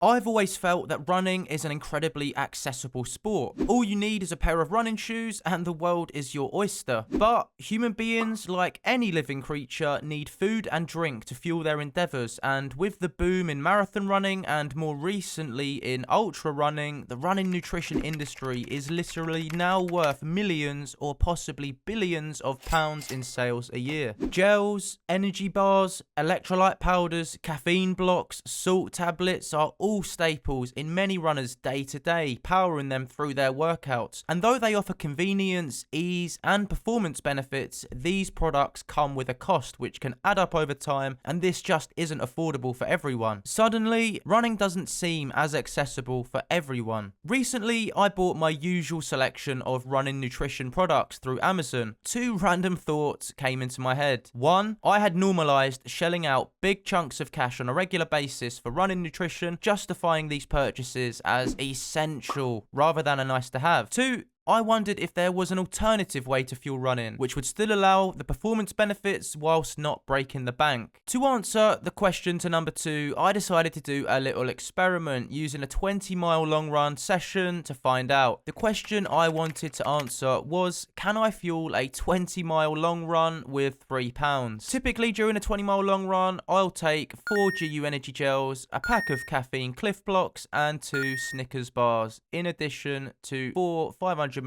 I've always felt that running is an incredibly accessible sport. All you need is a pair of running shoes and the world is your oyster. But human beings, like any living creature, need food and drink to fuel their endeavours, and with the boom in marathon running and more recently in ultra running, the running nutrition industry is literally now worth millions or possibly billions of pounds in sales a year. Gels, energy bars, electrolyte powders, caffeine blocks, salt tablets are all staples in many runners' day to day, powering them through their workouts. And though they offer convenience, ease, and performance benefits, these products come with a cost which can add up over time, and this just isn't affordable for everyone. Suddenly, running doesn't seem as accessible for everyone. Recently, I bought my usual selection of running nutrition products through Amazon. Two random thoughts came into my head. One, I had normalized shelling out big chunks of cash on a regular basis for running nutrition, justifying these purchases as essential rather than a nice to have. Two, I wondered if there was an alternative way to fuel running, which would still allow the performance benefits whilst not breaking the bank. To answer the question to number two, I decided to do a little experiment using a 20-mile long run session to find out. The question I wanted to answer was, can I fuel a 20-mile long run with £3? Typically during a 20-mile long run, I'll take 4 GU energy gels, a pack of caffeine Cliff blocks, and 2 Snickers bars, in addition to 4 500ml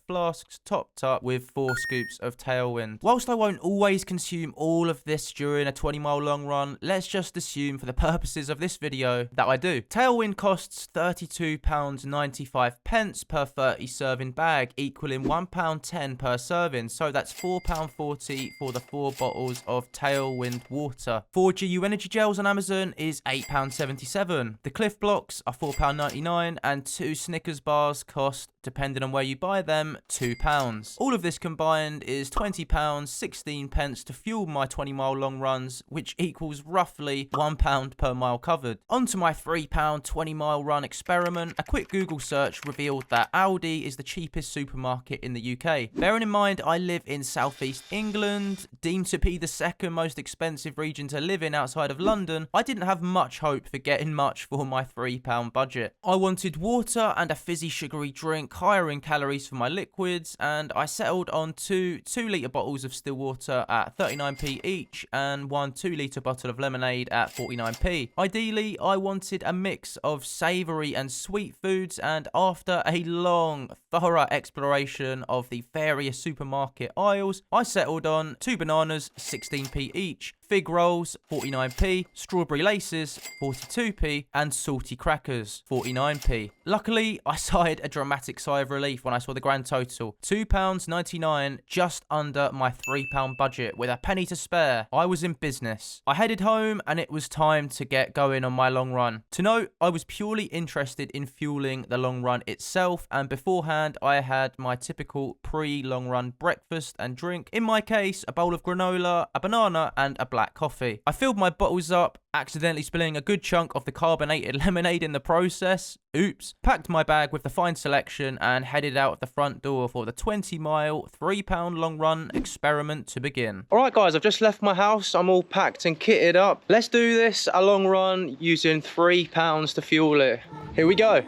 flasks topped up with 4 scoops of Tailwind. Whilst I won't always consume all of this during a 20-mile long run, let's just assume for the purposes of this video that I do. Tailwind costs £32.95 per 30 serving bag, equaling £1.10 per serving, so that's £4.40 for the 4 bottles of Tailwind water. 4 GU energy gels on Amazon is £8.77. The Cliff blocks are £4.99 and 2 Snickers bars cost, depending on where you buy them, £2. All of this combined is £20, 16 pence to fuel my 20-mile long runs, which equals roughly £1 per mile covered. Onto my £3 20-mile run experiment. A quick Google search revealed that Aldi is the cheapest supermarket in the UK. Bearing in mind I live in southeast England, deemed to be the second most expensive region to live in outside of London, I didn't have much hope for getting much for my £3 budget. I wanted water and a fizzy sugary drink higher in calories for my liquids, and I settled on 2 2-litre bottles of still water at 39p each and 1 2-litre bottle of lemonade at 49p. Ideally, I wanted a mix of savoury and sweet foods, and after a long, thorough exploration of the various supermarket aisles, I settled on 2 bananas, 16p each, fig rolls, 49p, strawberry laces, 42p, and salty crackers, 49p. Luckily, I sighed a dramatic sigh of relief when I saw the grand total, £2.99, just under my £3 budget with a penny to spare. I was in business. I headed home and it was time to get going on my long run. To note, I was purely interested in fueling the long run itself, and beforehand I had my typical pre-long run breakfast and drink. In my case, a bowl of granola, a banana, and a black coffee. I filled my bottles up, accidentally spilling a good chunk of the carbonated lemonade in the process. Oops. Packed my bag with the fine selection and headed out of the front door for the 20-mile, £3 long run experiment to begin. Alright guys, I've just left my house. I'm all packed and kitted up. Let's do this, a long run using £3 to fuel it. Here we go.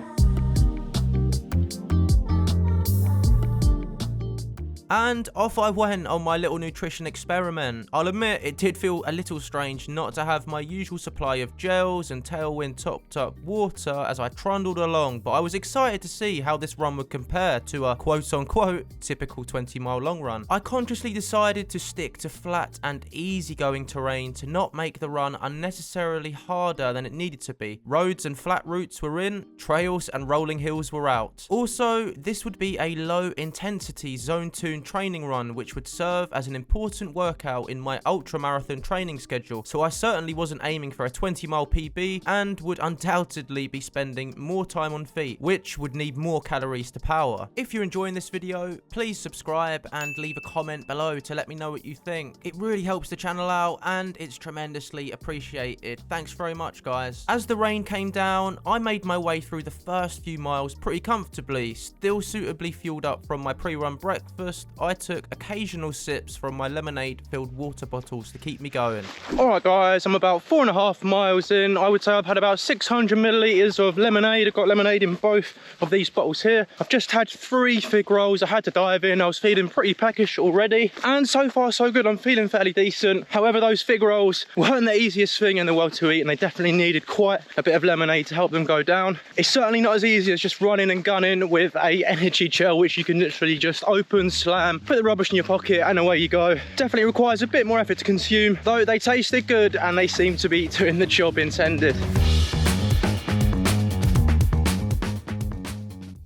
And off I went on my little nutrition experiment. I'll admit it did feel a little strange not to have my usual supply of gels and Tailwind topped up water as I trundled along, but I was excited to see how this run would compare to a quote-unquote typical 20-mile long run. I consciously decided to stick to flat and easygoing terrain to not make the run unnecessarily harder than it needed to be. Roads and flat routes were in, trails and rolling hills were out. Also, this would be a low intensity zone 2 training run, which would serve as an important workout in my ultra marathon training schedule, so I certainly wasn't aiming for a 20-mile PB and would undoubtedly be spending more time on feet, which would need more calories to power. If you're enjoying this video, please subscribe and leave a comment below to let me know what you think. It really helps the channel out and it's tremendously appreciated. Thanks very much guys. As the rain came down, I made my way through the first few miles pretty comfortably, still suitably fueled up from my pre-run breakfast, first, I took occasional sips from my lemonade-filled water bottles to keep me going. All right, guys, I'm about 4.5 miles in. I would say I've had about 600 millilitres of lemonade. I've got lemonade in both of these bottles here. I've just had 3 fig rolls. I had to dive in. I was feeling pretty peckish already. And so far, so good. I'm feeling fairly decent. However, those fig rolls weren't the easiest thing in the world to eat, and they definitely needed quite a bit of lemonade to help them go down. It's certainly not as easy as just running and gunning with a energy gel, which you can literally just open, slam, put the rubbish in your pocket, and away you go. Definitely requires a bit more effort to consume, though they tasted good and they seem to be doing the job intended.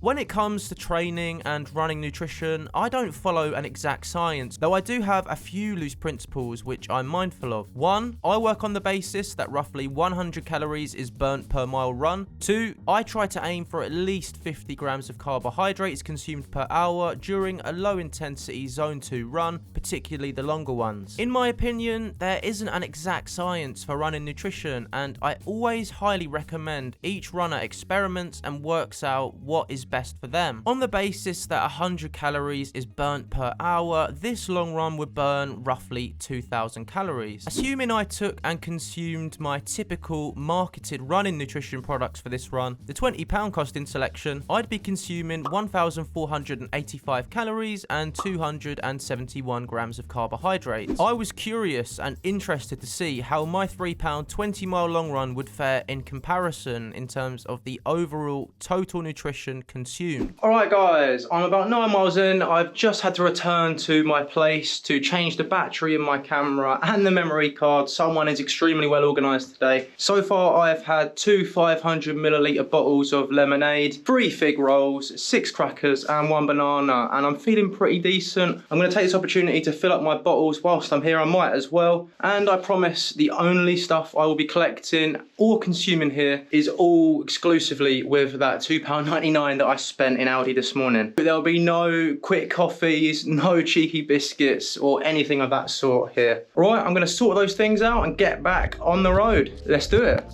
When it comes to training and running nutrition, I don't follow an exact science, though I do have a few loose principles which I'm mindful of. 1, I work on the basis that roughly 100 calories is burnt per mile run. 2, I try to aim for at least 50 grams of carbohydrates consumed per hour during a low intensity zone 2 run, particularly the longer ones. In my opinion, there isn't an exact science for running nutrition, and I always highly recommend each runner experiments and works out what is best for them. On the basis that 100 calories is burnt per hour, this long run would burn roughly 2,000 calories. Assuming I took and consumed my typical marketed running nutrition products for this run, the £20 costing selection, I'd be consuming 1,485 calories and 271 grams of carbohydrates. I was curious and interested to see how my £3 20-mile long run would fare in comparison in terms of the overall total nutrition consumed. All right, guys, I'm about 9 miles in. I've just had to return to my place to change the battery in my camera and the memory card. Someone is extremely well organized today. So far, I've had 2 500 milliliter bottles of lemonade, 3 fig rolls, 6 crackers, and 1 banana, and I'm feeling pretty decent. I'm going to take this opportunity to fill up my bottles whilst I'm here. I might as well. And I promise the only stuff I will be collecting or consuming here is all exclusively with that £2.99 that I spent in Aldi this morning. There'll be no quick coffees, no cheeky biscuits, or anything of that sort here. All right, I'm going to sort those things out and get back on the road. Let's do it.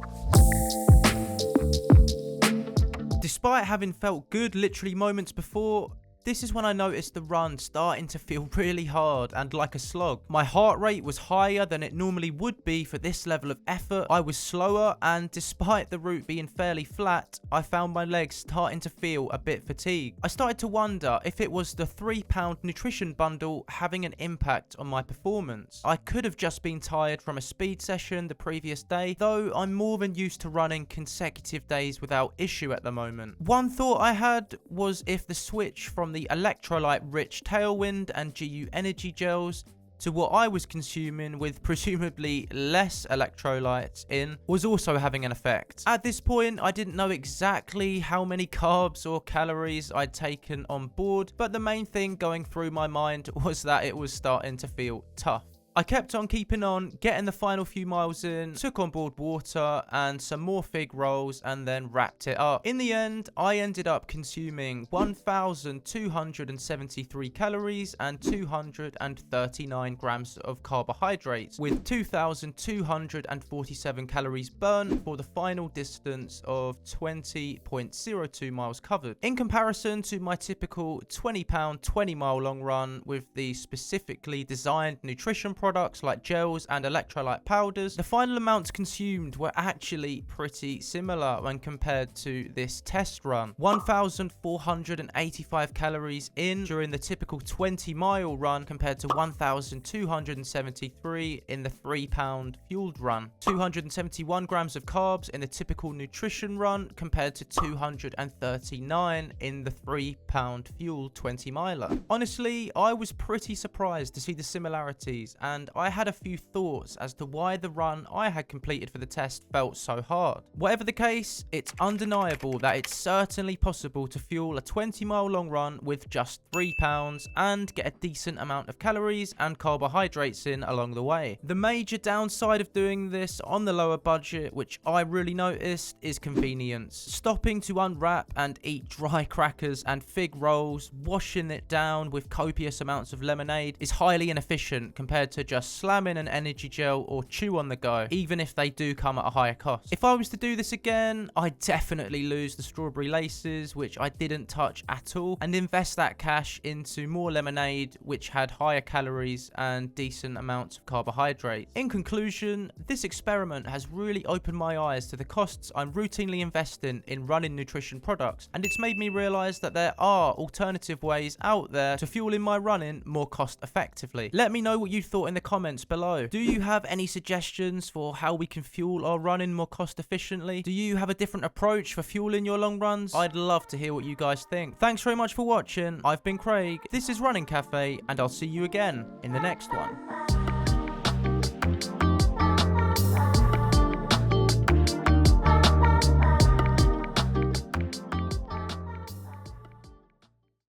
Despite having felt good literally moments before, this is when I noticed the run starting to feel really hard and like a slog. My heart rate was higher than it normally would be for this level of effort. I was slower, and despite the route being fairly flat, I found my legs starting to feel a bit fatigued. I started to wonder if it was the £3 nutrition bundle having an impact on my performance. I could have just been tired from a speed session the previous day, though I'm more than used to running consecutive days without issue at the moment. One thought I had was if the switch from the electrolyte rich Tailwind and GU energy gels to what I was consuming with presumably less electrolytes in was also having an effect. At this point, I didn't know exactly how many carbs or calories I'd taken on board, but the main thing going through my mind was that it was starting to feel tough. I kept on keeping on, getting the final few miles in, took on board water and some more fig rolls, and then wrapped it up. In the end, I ended up consuming 1,273 calories and 239 grams of carbohydrates, with 2,247 calories burned for the final distance of 20.02 miles covered. In comparison to my typical £20 20-mile long run with the specifically designed nutrition products like gels and electrolyte powders, the final amounts consumed were actually pretty similar when compared to this test run. 1,485 calories in during the typical 20-mile run compared to 1,273 in the £3 fueled run. 271 grams of carbs in the typical nutrition run compared to 239 in the £3 fueled 20-miler. Honestly, I was pretty surprised to see the similarities, and I had a few thoughts as to why the run I had completed for the test felt so hard. Whatever the case, it's undeniable that it's certainly possible to fuel a 20-mile long run with just £3 and get a decent amount of calories and carbohydrates in along the way. The major downside of doing this on the lower budget, which I really noticed, is convenience. Stopping to unwrap and eat dry crackers and fig rolls, washing it down with copious amounts of lemonade is highly inefficient compared to just slam in an energy gel or chew on the go, even if they do come at a higher cost. If I was to do this again, I'd definitely lose the strawberry laces, which I didn't touch at all, and invest that cash into more lemonade, which had higher calories and decent amounts of carbohydrate. In conclusion, this experiment has really opened my eyes to the costs I'm routinely investing in running nutrition products, and it's made me realize that there are alternative ways out there to fueling my running more cost effectively. Let me know what you thought in the comments below. Do you have any suggestions for how we can fuel our running more cost efficiently? Do you have a different approach for fueling your long runs? I'd love to hear what you guys think. Thanks very much for watching. I've been Craig, this is Running Cafe, and I'll see you again in the next one.